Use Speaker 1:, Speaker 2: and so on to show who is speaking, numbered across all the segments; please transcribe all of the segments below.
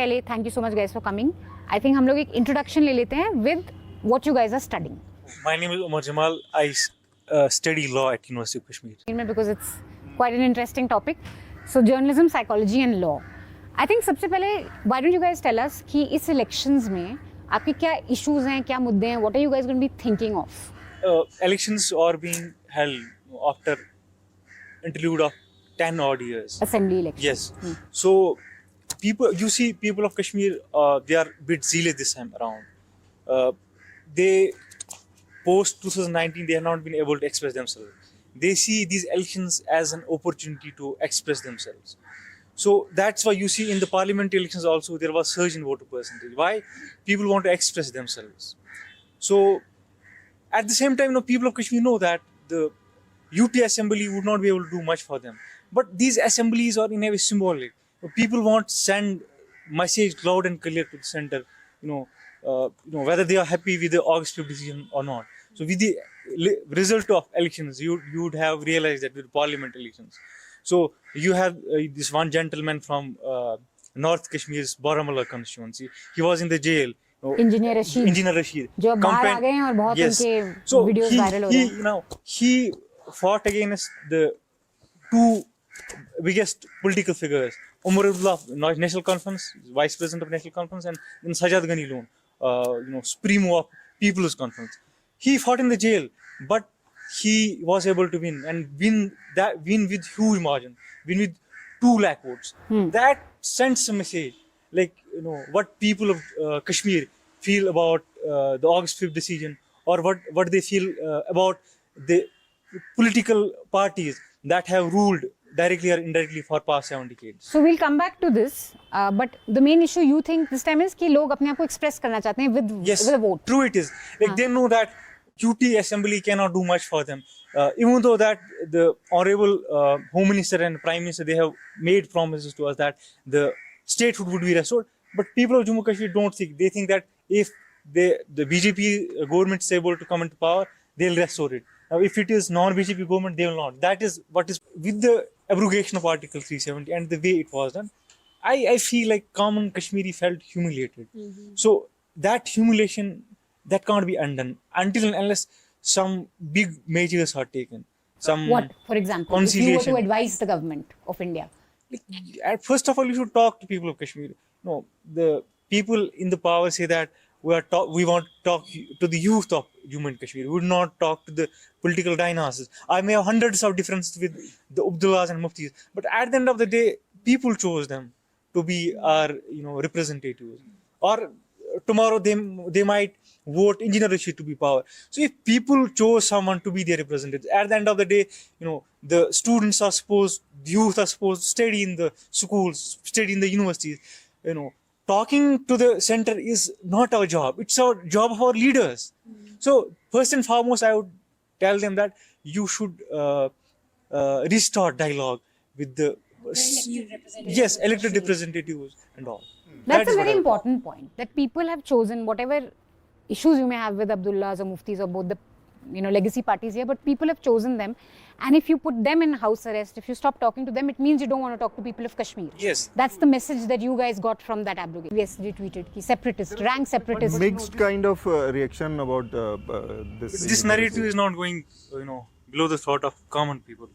Speaker 1: पहले thank you so much guys for coming. I think हम लोग एक introduction ले लेते हैं with what you guys are studying.
Speaker 2: My name is Ummar Jamal. I study law at University of Kashmir.
Speaker 1: Because it's quite an interesting topic. So journalism, psychology and law. I think सबसे पहले why don't you guys tell us कि इस elections में आपके क्या issues हैं, क्या मुद्दे हैं, what are you guys going to be thinking of?
Speaker 2: Elections are being held after interlude of 10 odd years.
Speaker 1: Assembly elections.
Speaker 2: Yes. So people of Kashmir, they are a bit zealous this time around. They post 2019, they have not been able to express themselves. They see these elections as an opportunity to express themselves. So that's why you see in the parliament elections also there was surge in voter percentage. Why? People want to express themselves. So at the same time, people of Kashmir know that the UT assembly would not be able to do much for them. But these assemblies are in a way symbolic. People want to send message loud and clear to the center, whether they are happy with the August 5th decision or not. So with the result of elections, you would have realized that with parliament elections. So you have this one gentleman from North Kashmir's Baramulla constituency. He was in the jail.
Speaker 1: Engineer Rashid. जो बाहर आ गए हैं और बहुत उनके videos viral हो रहे हैं.
Speaker 2: He fought against the two biggest political figures, Ummar of National Conference, Vice President of National Conference, and Sajjad Ghani Loon, Supremo of People's Conference. He fought in the jail, but he was able to win and win with huge margin, win with 2 lakh votes. That sends a message, like what people of Kashmir feel about the August 5th decision, or what they feel about the political parties that have ruled directly or indirectly for past 7 decades.
Speaker 1: So we'll come back to this, but the main issue you think this time is कि लोग अपने आप को express करना चाहते हैं with a vote.
Speaker 2: True it is. Like they know that UT assembly cannot do much for them. Even though that the honorable Home Minister and Prime Minister, they have made promises to us that the statehood would be restored. But people of Jammu Kashmir don't think. They think that if the BJP government is able to come into power, they'll restore it. Now, if it is non-BJP government, they will not. That is what is with the abrogation of Article 370 and the way it was done. I feel like common Kashmiri felt humiliated. So that humiliation, that can't be undone until and unless some big measures are taken.
Speaker 1: What, for example, if you were to advise the government of India?
Speaker 2: First of all, you should talk to people of Kashmir. No, the people in the power say that we want to talk to the youth of Jammu and Kashmir. We would not talk to the political dynasties. I may have hundreds of differences with the Abdullahs and Muftis, but at the end of the day, people chose them to be our representatives. Or tomorrow they might vote Engineer Rashid to be power. So if people chose someone to be their representatives, at the end of the day, the students are supposed, the youth are supposed to study in the schools, study in the universities. Talking to the center is not our job. It's our job of our leaders. So first and foremost, I would tell them that you should restart dialogue with the elected representatives and all.
Speaker 1: That's a very important point, that people have chosen whatever issues you may have with Abdullahs or Muftis or both the legacy parties here, but people have chosen them. And if you put them in house arrest, if you stop talking to them, it means you don't want to talk to people of Kashmir.
Speaker 2: Yes.
Speaker 1: That's the message that you guys got from that abrogation. Yesterday tweeted ki separatist, rank separatist.
Speaker 3: Mixed kind of reaction about this.
Speaker 2: This narrative is not going, below the thought of common people.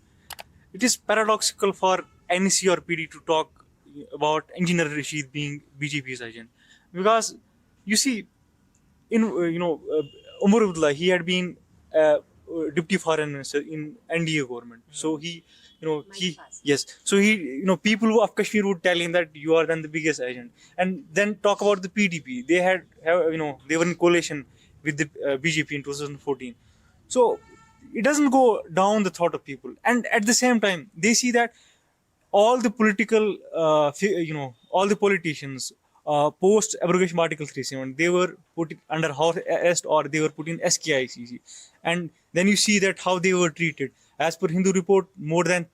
Speaker 2: It is paradoxical for NEC or PD to talk about Engineer Rashid being BJP's agent, because you see, in Ummar Abdullah, he had been Deputy Foreign Minister in NDA government. So people of Kashmir would tell him that you are then the biggest agent. And then talk about the PDP. They were in coalition with the BJP in 2014. So it doesn't go down the thought of people. And at the same time, they see that all the political, all the politicians post abrogation of Article 370, they were put under house arrest or they were put in SKICC. And then you see that how they were treated. As per Hindu report, more than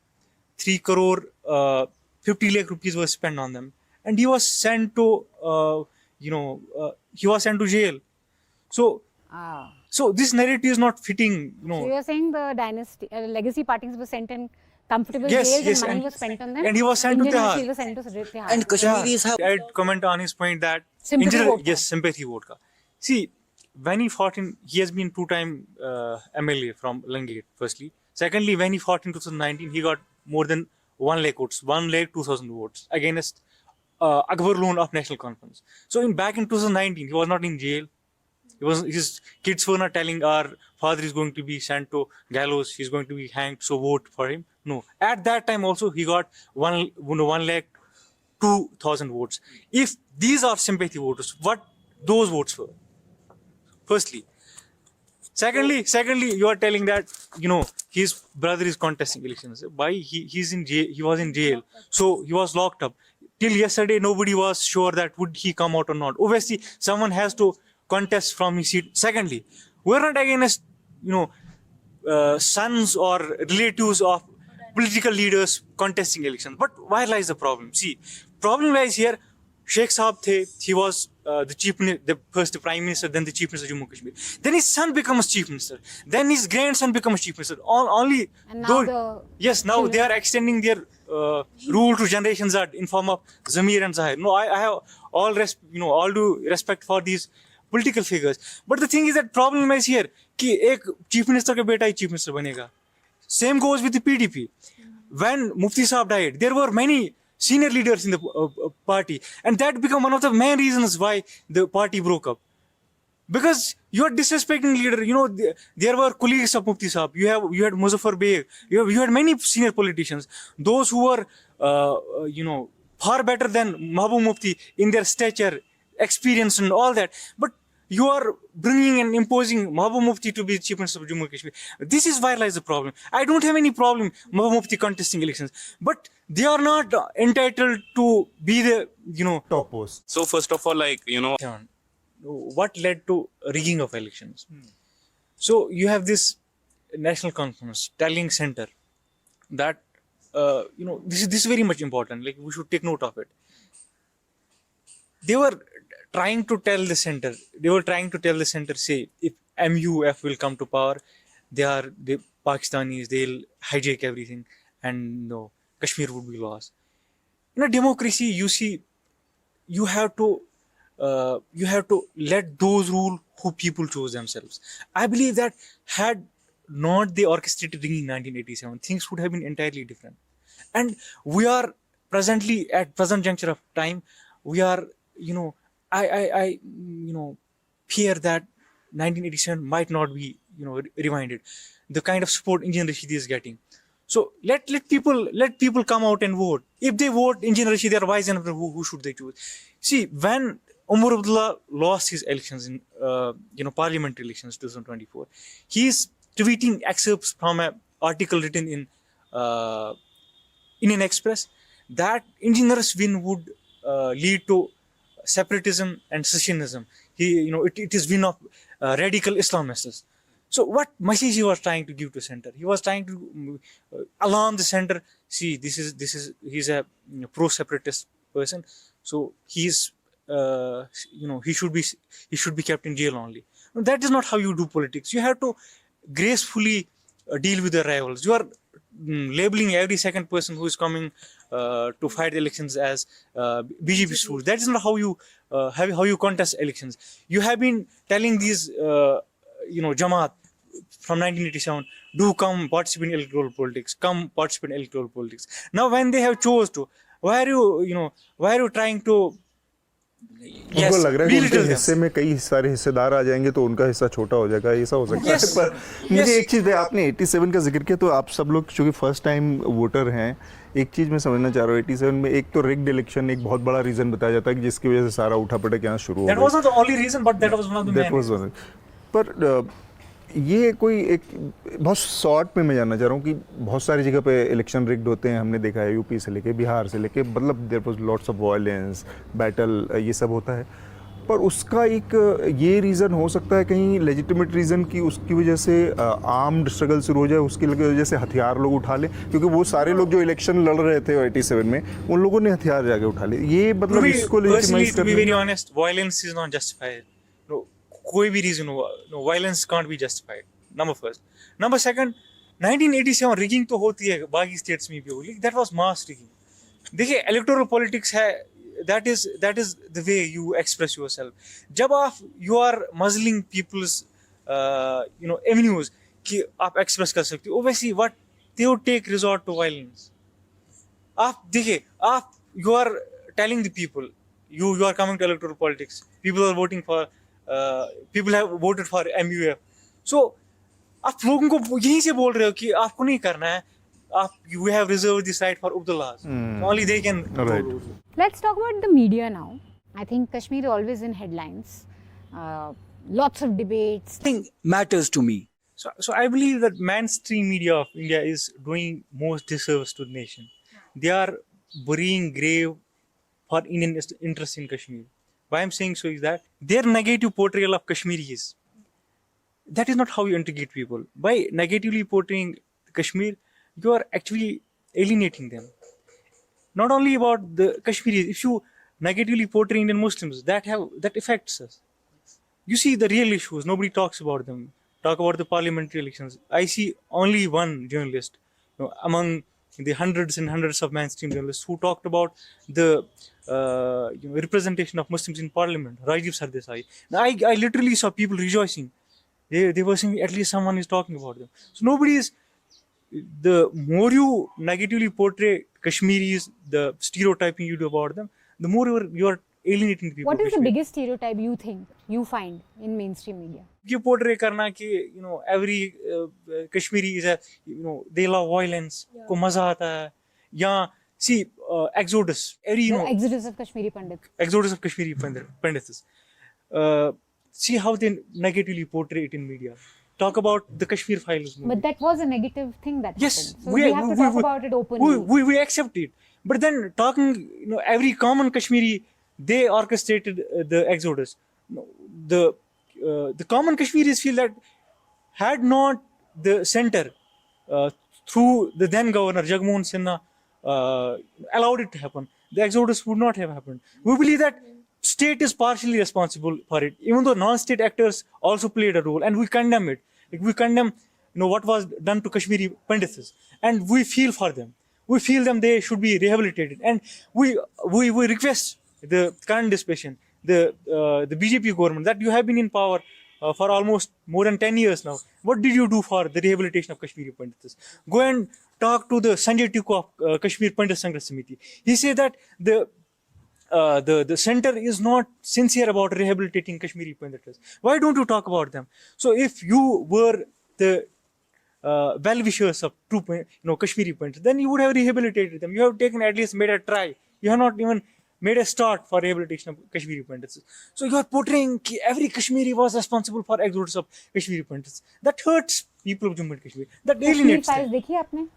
Speaker 2: 3 crore 50 lakh rupees were spent on them. And he was sent to, jail. So this narrative is not fitting.
Speaker 1: So you're saying the dynasty, legacy parties were sent in comfortable
Speaker 2: Yes,
Speaker 1: jails
Speaker 2: yes,
Speaker 1: and money
Speaker 2: and-
Speaker 1: was spent on them.
Speaker 2: and he was sent to
Speaker 1: Indian
Speaker 2: Tihar.
Speaker 1: embassy was sent to Tihar.
Speaker 4: And Kashmiris have
Speaker 2: I'd comment on his point that
Speaker 1: Sympathy vote.
Speaker 2: yes, sympathy vote. See, when he fought in, he has been two-time MLA from Langate, firstly. Secondly, when he fought in 2019, he got more than 1 lakh votes, 1 lakh 2,000 votes against Akbar Loon of National Conference. So back in 2019, he was not in jail. His kids were not telling our father is going to be sent to gallows, he's going to be hanged, so vote for him. No. At that time also, he got 1 lakh 2,000 votes. If these are sympathy voters, what those votes were? Firstly. Secondly, you are telling that, his brother is contesting elections. Why? He's in jail. He was in jail. So he was locked up. Till yesterday, nobody was sure that would he come out or not. Obviously, someone has to contest from his seat. Secondly, we're not against, sons or relatives of political leaders contesting elections. But why lies the problem? See, problem lies here. Sheikh Saab he was the first prime minister, then the chief minister of Jammu and Kashmir. Then his son becomes chief minister. Then his grandson becomes chief minister.
Speaker 1: And now
Speaker 2: now they are extending their rule to Generation Z in form of Zamir and Zahir. No, I have all due respect for these political figures. But the thing is that problem is here कि एक chief minister का बेटा ही chief minister बनेगा. Same goes with the PDP. When Mufti Saab died, there were many senior leaders in the party, and that became one of the main reasons why the party broke up. Because you are disrespecting leader. There were colleagues of Mufti Saab. You had Muzaffar Beg. You had many senior politicians. Those who were far better than Mahbub Mufti in their stature, experience, and all that. But you are bringing and imposing Mahbub Mufti to be chief minister of Jammu and Kashmir. This is where lies the problem. I don't have any problem Mahbub Mufti contesting elections, but they are not entitled to be the
Speaker 3: top post.
Speaker 4: so first of all,
Speaker 2: what led to rigging of elections. So you have this national conference telling center that this is very much important. Like, we should take note of it. They were trying to tell the center. Say, if MUF will come to power, they are the Pakistanis. They'll hijack everything, and Kashmir would be lost. In a democracy, you have to let those rule who people chose themselves. I believe that had not they orchestrated rigging in 1987, things would have been entirely different. And we are presently at present juncture of time, we are I fear that 1987 might not be rewinded. The kind of support Engineer Rashidi is getting. So let people come out and vote. If they vote Engineer Rashidi, they are wise enough. Who should they choose? See, when Ummar Abdullah lost his elections in parliamentary elections 2024, he is tweeting excerpts from an article written in Indian Express that Engineer's win would lead to separatism and secessionism. It is win of radical Islamists. So what message he was trying to give to center? He was trying to alarm the center. See, he's a pro-separatist person. So he's he should be kept in jail only. No, that is not how you do politics. You have to gracefully deal with the rivals. You are labeling every second person who is coming to fight elections as BJP students. That is not how you contest elections. You have been telling these Jamaat from 1987, do come participate in electoral politics. Come participate in electoral politics. Now, when they have chose to, why are you trying to?
Speaker 3: उनको लग रहा है कि उनके हिस्से में कई सारे हिस्सेदार आ जाएंगे तो उनका हिस्सा छोटा हो जाएगा, ऐसा हो सकता है। पर मुझे एक चीज़, आपने 87 का जिक्र किया, तो आप सब लोग चूँकि फर्स्ट टाइम वोटर हैं, एक चीज़ मैं समझना चाह रहा हूँ, 87 में एक तो रिग्ड इलेक्शन एक बहुत बड़ा रीज़न बताया जाता है कि जिसकी वजह से सारा उठापटक यहाँ शुरू हो गया।
Speaker 2: That was not the only reason, but that was one of the main.
Speaker 3: पर ये कोई एक बहुत शॉर्ट में मैं जानना चाह रहा हूँ कि बहुत सारी जगह पे इलेक्शन रिग्ड होते हैं, हमने देखा है यूपी से लेके बिहार से लेके, मतलब there was lots of violence, battle, ये सब होता है। पर उसका एक ये रीज़न हो सकता है कहीं लेजिटिमेट रीज़न कि उसकी वजह से आर्म्ड स्ट्रगल शुरू हो जाए, उसकी वजह से हथियार लोग उठा लें, क्योंकि वो सारे लोग जो इलेक्शन लड़ रहे थे 87 में, उन लोगों ने हथियार जाके उठा ले। ये मतलब इसको लेजिटिमाइज करना, to be very honest,
Speaker 2: violence is not justified. कोई भी reason हो, no, violence can't be justified. Number first. Number second, 1987 rigging तो होती है बाकी states में भी होगी, that was mass rigging. देखिए electoral politics है, that is the way you express yourself. जब आप you are muzzling people's avenues कि आप express कर सकते हो, obviously what they would take resort to violence. आप देखिए, आप you are telling the people you are coming to electoral politics, people are voting for people have voted for MUF, so आप लोगों को यहीं से बोल रहे हो कि आपको नहीं करना है, आप you have reserved this right for Abdullahs. So only they can.
Speaker 3: Right.
Speaker 1: Let's talk about the media now. I think Kashmir is always in headlines. Lots of debates.
Speaker 4: Nothing matters to me.
Speaker 2: So I believe that mainstream media of India is doing most disservice to the nation. They are burying grave for Indian interest in Kashmir. Why I'm saying so is that their negative portrayal of Kashmiris, that is not how you integrate people. By negatively portraying Kashmir, you are actually alienating them. Not only about the Kashmiris, if you negatively portray Indian Muslims, that affects us. You see the real issues, nobody talks about them. Talk about the parliamentary elections. I see only one journalist among the hundreds and hundreds of mainstream journalists who talked about the representation of Muslims in parliament, Rajiv Sardesai. I literally saw people rejoicing. They were saying at least someone is talking about them. So nobody is. The more you negatively portray Kashmiris, the stereotyping you do about them, the more you are alienating people.
Speaker 1: What is the biggest stereotype you think you find in mainstream media?
Speaker 2: You portray karna ki every Kashmiri is they love violence, ko maza aata hai. Yeah, see Exodus.
Speaker 1: Exodus of Kashmiri Pandits.
Speaker 2: Exodus of Kashmiri Pandits. See how they negatively portray it in media. Talk about the Kashmir Files movie.
Speaker 1: But that was a negative thing that
Speaker 2: Yes,
Speaker 1: happened. So we have to talk about it openly.
Speaker 2: We accept it. But then talking, every common Kashmiri, they orchestrated the Exodus. The common Kashmiris feel that had not the center through the then governor Jagmohan Sinha allowed it to happen, the Exodus would not have happened. We believe that state is partially responsible for it, even though non-state actors also played a role, and we condemn it. We condemn what was done to Kashmiri Pandits, and we feel for them. We feel them, they should be rehabilitated, and we request the current dispensation, the BJP government, that you have been in power for almost more than 10 years now. What did you do for the rehabilitation of Kashmiri Pandits? Go and talk to the Sanjay Tikku of Kashmir Pandit Sangharsh Samiti. He said that the center is not sincere about rehabilitating Kashmiri Pandits. Why don't you talk about them? So if you were the well-wishers of true Kashmiri Pandits, then you would have rehabilitated them. You have taken, at least made a try. You have not even made a start for rehabilitation of Kashmiri Pandits. So you are portraying every Kashmiri was responsible for exodus of Kashmiri Pandits. That hurts people of Jammu and Kashmir. That alienates them.
Speaker 1: Kashmir Files देखी आपने?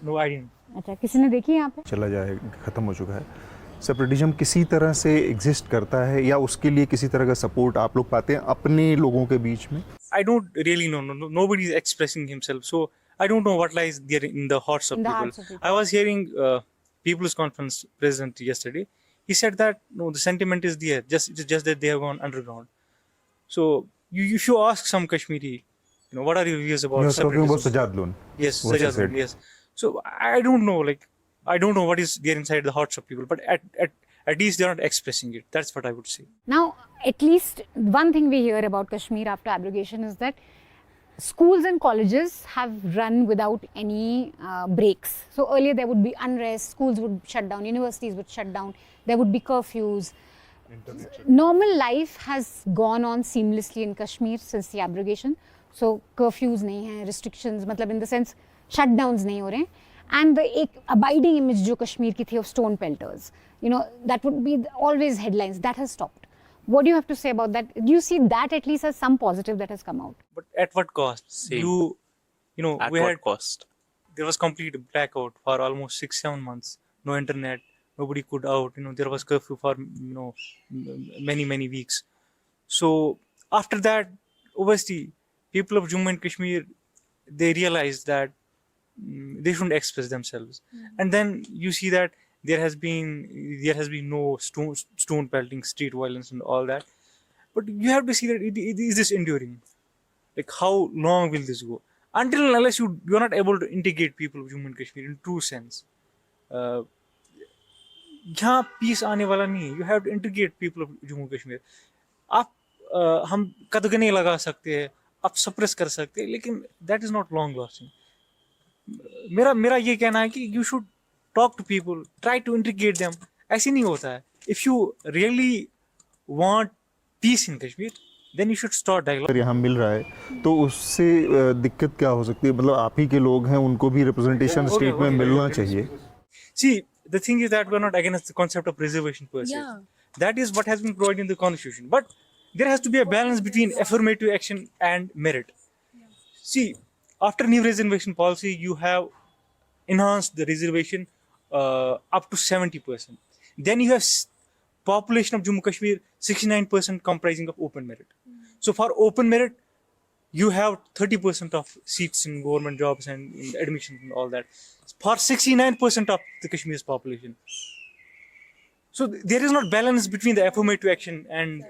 Speaker 2: No, I didn't.
Speaker 1: अच्छा, किसी ने देखी यहाँ पे?
Speaker 3: चला जाए, खत्म हो चुका है. सेपरेटिज्म किसी तरह से एग्जिस्ट करता है या उसके लिए किसी तरह का सपोर्ट आप लोग पाते हैं अपने लोगों के बीच में?
Speaker 2: I don't really know. Nobody is expressing himself. So I don't know what lies there in the hearts of people. I was hearing People's Conference president yesterday. He said that the sentiment is there. It's just that they have gone underground. So if you ask some Kashmiri, what are your views about separatism?
Speaker 3: You're talking about Sajad Loan.
Speaker 2: Yes, Sajad Loan. Yes. So I don't know. I don't know what is there inside the hearts of people, but at least they are not expressing it. That's what I would say.
Speaker 1: Now, at least one thing we hear about Kashmir after abrogation is that schools and colleges have run without any breaks. So earlier there would be unrest, schools would shut down, universities would shut down, there would be curfews. Normal life has gone on seamlessly in Kashmir since the abrogation. So curfews nahi hai, restrictions, matlab in the sense shutdowns nahi ho rahe. And the abiding image jo Kashmir ki thi of stone pelters, that would be always headlines. That has stopped. What do you have to say about that? Do you see that at least as some positive that has come out?
Speaker 2: But at what cost?
Speaker 4: Same. At what cost?
Speaker 2: There was complete blackout for almost 6-7 months. No internet. Nobody could out. There was curfew for many weeks. So after that, obviously, people of Jammu and Kashmir, they realized that they shouldn't express themselves. And then you see that there has been no stone pelting, street violence and all that. But you have to see that is this enduring? Like how long will this go? until and unless you are not able to integrate people of Jammu and Kashmir in true sense, यहाँ peace आने वाला नहीं है. You have to integrate people of Jammu and Kashmir. आप हम कदगने लगा सकते हैं, आप suppress कर सकते हैं, लेकिन that is not long lasting. मेरा ये कहना है कि you should talk to people, try to integrate them. ऐसे नहीं होता है. If you really want peace in Kashmir, then you should start dialogue.
Speaker 3: अगर यहाँ मिल रहा है तो उससे दिक्कत क्या हो सकती है? मतलब आप ही के लोग हैं, उनको भी रिप्रेजेंटेशन स्टेट में मिलना चाहिए.
Speaker 2: See, the thing is that we're not against the concept of reservation per se.
Speaker 5: Yeah.
Speaker 2: That is what has been provided in the constitution. But there has to be a balance between affirmative action and merit. See, after new reservation policy, you have enhanced the reservation up to 70%. Then you have population of Jammu Kashmir 69% comprising of open merit. So for open merit, you have 30% of seats in government jobs and in admissions and all that. For 69% of the Kashmir's population. So there is not balance between the affirmative action and